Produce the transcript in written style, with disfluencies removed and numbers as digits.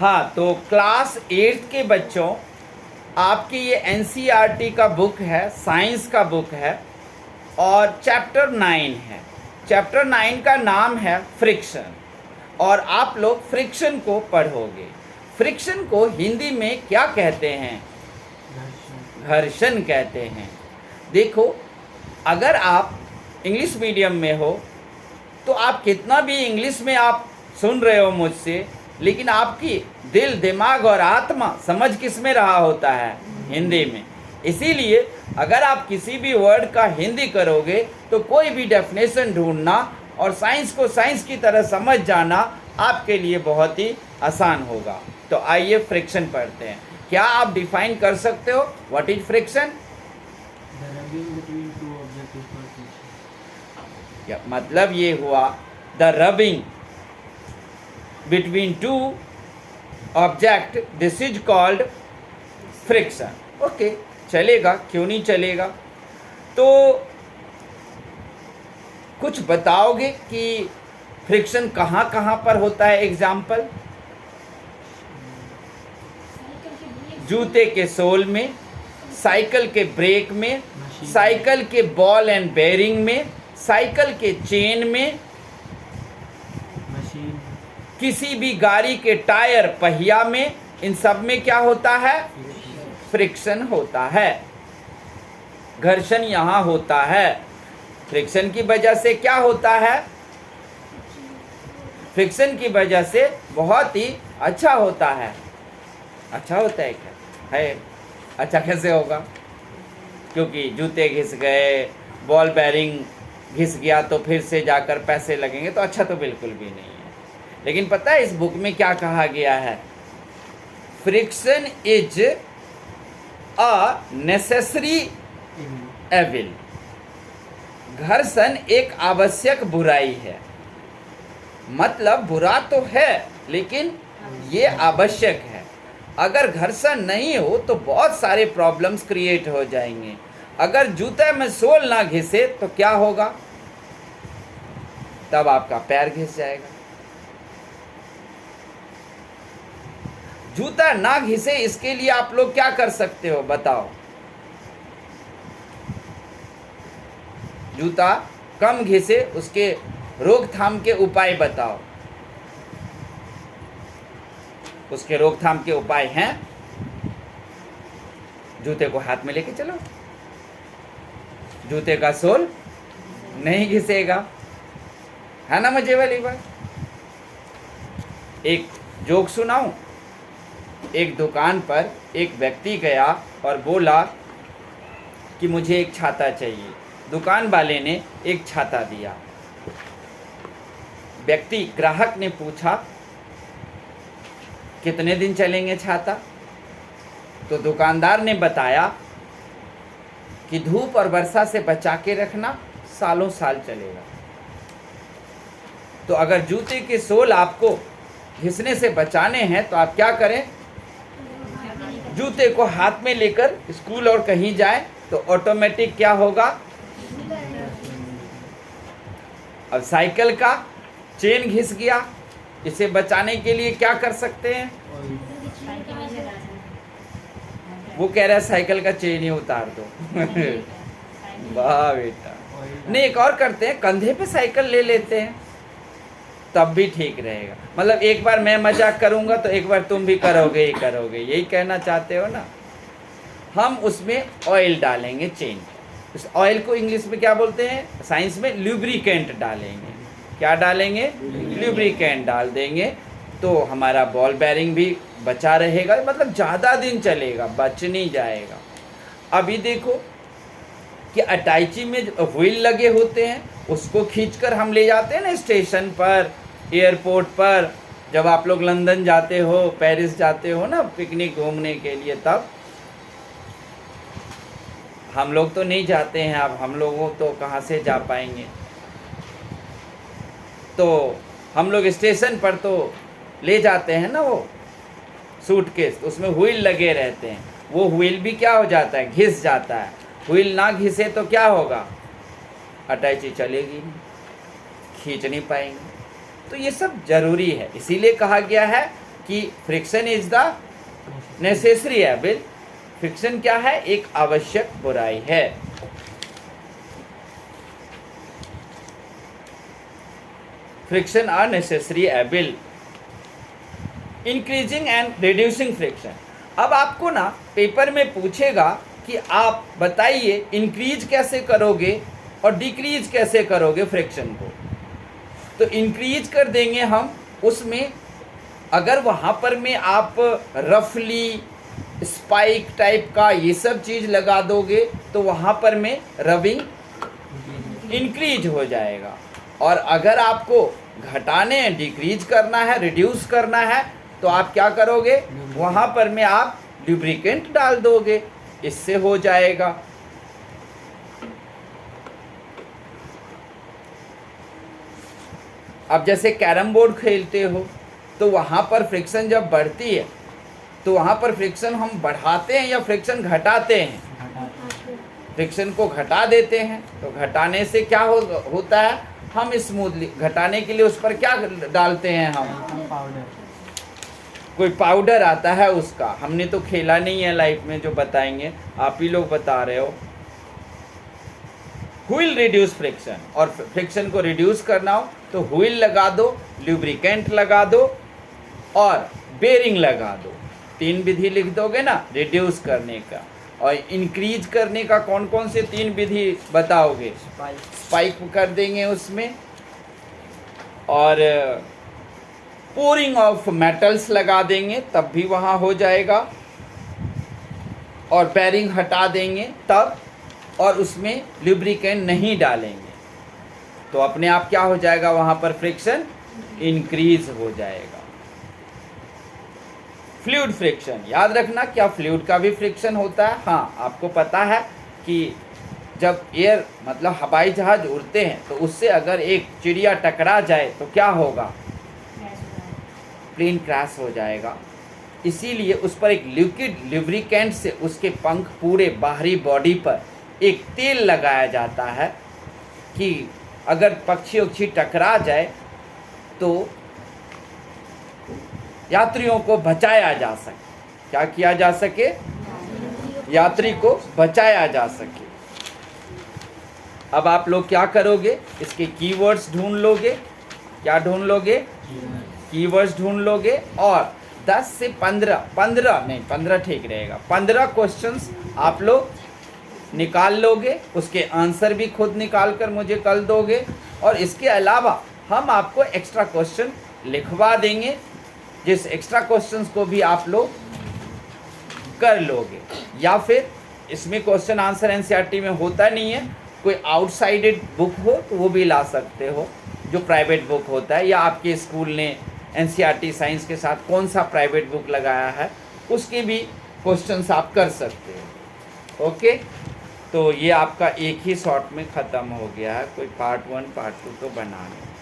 हाँ, तो क्लास 8 के बच्चों, आपकी ये एनसीईआरटी का बुक है, साइंस का बुक है और चैप्टर 9 है। चैप्टर 9 का नाम है फ्रिक्शन और आप लोग फ्रिक्शन को पढ़ोगे। फ्रिक्शन को हिंदी में क्या कहते हैं? घर्षण कहते हैं। देखो, अगर आप इंग्लिश मीडियम में हो तो आप कितना भी इंग्लिश में आप सुन रहे हो मुझसे, लेकिन आपकी दिल, दिमाग और आत्मा समझ किस में रहा होता है? हिंदी में। इसीलिए अगर आप किसी भी वर्ड का हिंदी करोगे तो कोई भी डेफिनेशन ढूंढना और साइंस को साइंस की तरह समझ जाना आपके लिए बहुत ही आसान होगा। तो आइए फ्रिक्शन पढ़ते हैं। क्या आप डिफाइन कर सकते हो व्हाट इज फ्रिक्शन? मतलब ये हुआ the rubbing between two object, this is called friction. Okay, चलेगा, क्यों नहीं चलेगा। तो कुछ बताओगे कि फ्रिक्शन कहाँ कहाँ पर होता है? एग्जाम्पल, जूते के सोल में, साइकिल के ब्रेक में, साइकिल के बॉल एंड बेरिंग में, साइकिल के चेन में, किसी भी गाड़ी के टायर, पहिया में, इन सब में क्या होता है? फ्रिक्शन होता है, घर्षण यहाँ होता है। फ्रिक्शन की वजह से क्या होता है? फ्रिक्शन की वजह से बहुत ही अच्छा होता है। अच्छा होता है क्या? है। अच्छा कैसे होगा? क्योंकि जूते घिस गए, बॉल बेरिंग घिस गया तो फिर से जाकर पैसे लगेंगे, तो अच्छा तो बिल्कुल भी नहीं है। लेकिन पता है इस बुक में क्या कहा गया है? Friction is a necessary evil. घर्षण एक आवश्यक बुराई है। मतलब बुरा तो है लेकिन ये आवश्यक है। अगर घर्षण नहीं हो तो बहुत सारे प्रॉब्लम्स क्रिएट हो जाएंगे। अगर जूते में सोल ना घिसे तो क्या होगा? तब आपका पैर घिस जाएगा। जूता ना घिसे इसके लिए आप लोग क्या कर सकते हो बताओ? जूता कम घिसे उसके रोकथाम के उपाय बताओ। उसके रोकथाम के उपाय हैं, जूते को हाथ में लेके चलो, जूते का सोल नहीं घिसेगा, है ना मजे वाली बात। एक जोक सुनाऊं। एक दुकान पर एक व्यक्ति गया और बोला कि मुझे एक छाता चाहिए। दुकान वाले ने एक छाता दिया। व्यक्ति, ग्राहक ने पूछा कितने दिन चलेंगे छाता? तो दुकानदार ने बताया कि धूप और वर्षा से बचा के रखना, सालों साल चलेगा। तो अगर जूते के सोल आपको घिसने से बचाने हैं तो आप क्या करें? जूते को हाथ में लेकर स्कूल और कहीं जाए तो ऑटोमेटिक क्या होगा? अब साइकिल का चेन घिस गया, इसे बचाने के लिए क्या कर सकते हैं? वो कह रहा है साइकिल का चेन ही उतार दो। वाह बेटा। नहीं, एक और करते हैं, कंधे पे साइकिल ले लेते हैं, तब भी ठीक रहेगा। मतलब एक बार मैं मजाक करूंगा तो एक बार तुम भी करोगे ही करोगे, यही कहना चाहते हो ना। हम उसमें ऑयल डालेंगे चेन। उस ऑयल को इंग्लिश में क्या बोलते हैं? साइंस में लुब्रिकेंट डालेंगे। क्या डालेंगे? लुब्रिकेंट डाल देंगे तो हमारा बॉल बेरिंग भी बचा रहेगा, मतलब ज़्यादा दिन चलेगा, बच नहीं जाएगा। अभी देखो कि अटैची में व्हील लगे होते हैं, उसको खींचकर हम ले जाते हैं ना स्टेशन पर, एयरपोर्ट पर। जब आप लोग लंदन जाते हो, पेरिस जाते हो ना पिकनिक घूमने के लिए, तब हम लोग तो नहीं जाते हैं। अब हम लोगों तो कहाँ से जा पाएंगे। तो हम लोग स्टेशन पर तो ले जाते हैं ना वो सूटकेस, उसमें व्हील लगे रहते हैं। वो व्हील भी क्या हो जाता है? घिस जाता है। व्हील ना घिसे तो क्या होगा? अटैची चलेगी नहीं, खींच नहीं पाएंगे। तो ये सब जरूरी है, इसीलिए कहा गया है कि friction is the necessary evil. Friction क्या है? एक आवश्यक बुराई है। Friction are necessary evil. Increasing and reducing friction. अब आपको ना पेपर में पूछेगा कि आप बताइए इंक्रीज कैसे करोगे और डिक्रीज कैसे करोगे फ्रिक्शन को। तो इंक्रीज कर देंगे हम उसमें, अगर वहाँ पर में आप रफली स्पाइक टाइप का ये सब चीज़ लगा दोगे तो वहाँ पर में रबिंग इंक्रीज हो जाएगा। और अगर आपको घटाने, डिक्रीज करना है, रिड्यूस करना है, तो आप क्या करोगे? वहाँ पर में आप लुब्रिकेंट डाल दोगे, इससे हो जाएगा। अब जैसे कैरम बोर्ड खेलते हो तो वहाँ पर फ्रिक्शन जब बढ़ती है तो वहाँ पर फ्रिक्शन हम बढ़ाते हैं या फ्रिक्शन घटाते हैं? फ्रिक्शन को घटा देते हैं। तो घटाने से क्या होता है? हम स्मूथली घटाने के लिए उस पर क्या डालते हैं? हम कोई पाउडर आता है उसका, हमने तो खेला नहीं है लाइफ में, जो बताएंगे आप ही लोग बता रहे हो। व्हील रिड्यूस फ्रिक्शन, और फ्रिक्शन को रिड्यूस करना हो तो व्हील लगा दो, लुब्रिकेंट लगा दो और बेरिंग लगा दो। 3 विधि लिख दोगे ना रिड्यूस करने का। और इंक्रीज करने का कौन कौन से 3 विधि बताओगे? स्पाइक कर देंगे उसमें, और पोरिंग ऑफ मेटल्स लगा देंगे तब भी वहाँ हो जाएगा, और बेरिंग हटा देंगे तब, और उसमें लुब्रिकेंट नहीं डालेंगे तो अपने आप क्या हो जाएगा? वहाँ पर फ्रिक्शन इंक्रीज हो जाएगा। फ्लूइड फ्रिक्शन, याद रखना क्या फ्लूइड का भी फ्रिक्शन होता है? हाँ, आपको पता है कि जब एयर मतलब हवाई जहाज उड़ते हैं तो उससे अगर एक चिड़िया टकरा जाए तो क्या होगा? प्लेन क्रैश हो जाएगा। इसीलिए उस पर एक लिक्विड लुब्रिकेंट से उसके पंख पूरे बाहरी बॉडी पर एक तेल लगाया जाता है कि अगर पक्षी उक्षी टकरा जाए तो यात्रियों को बचाया जा सके। क्या किया जा सके? यात्री को बचाया जा सके। अब आप लोग क्या करोगे? इसके कीवर्ड्स ढूंढ लोगे। क्या ढूंढ लोगे? कीवर्ड्स ढूंढ लोगे, और 10 से 15 ठीक रहेगा, 15 क्वेश्चंस आप लोग निकाल लोगे। उसके आंसर भी खुद निकाल कर मुझे कल दोगे, और इसके अलावा हम आपको एक्स्ट्रा क्वेश्चन लिखवा देंगे, जिस एक्स्ट्रा क्वेश्चंस को भी आप लोग कर लोगे। या फिर इसमें क्वेश्चन आंसर एनसीईआरटी में होता नहीं है, कोई आउटसाइडेड बुक हो तो वो भी ला सकते हो, जो प्राइवेट बुक होता है, या आपके स्कूल ने एनसीईआरटी साइंस के साथ कौन सा प्राइवेट बुक लगाया है उसके भी क्वेश्चंस आप कर सकते हो। ओके, तो ये आपका एक ही शॉट में ख़त्म हो गया है। कोई पार्ट 1 पार्ट 2 तो बना नहीं।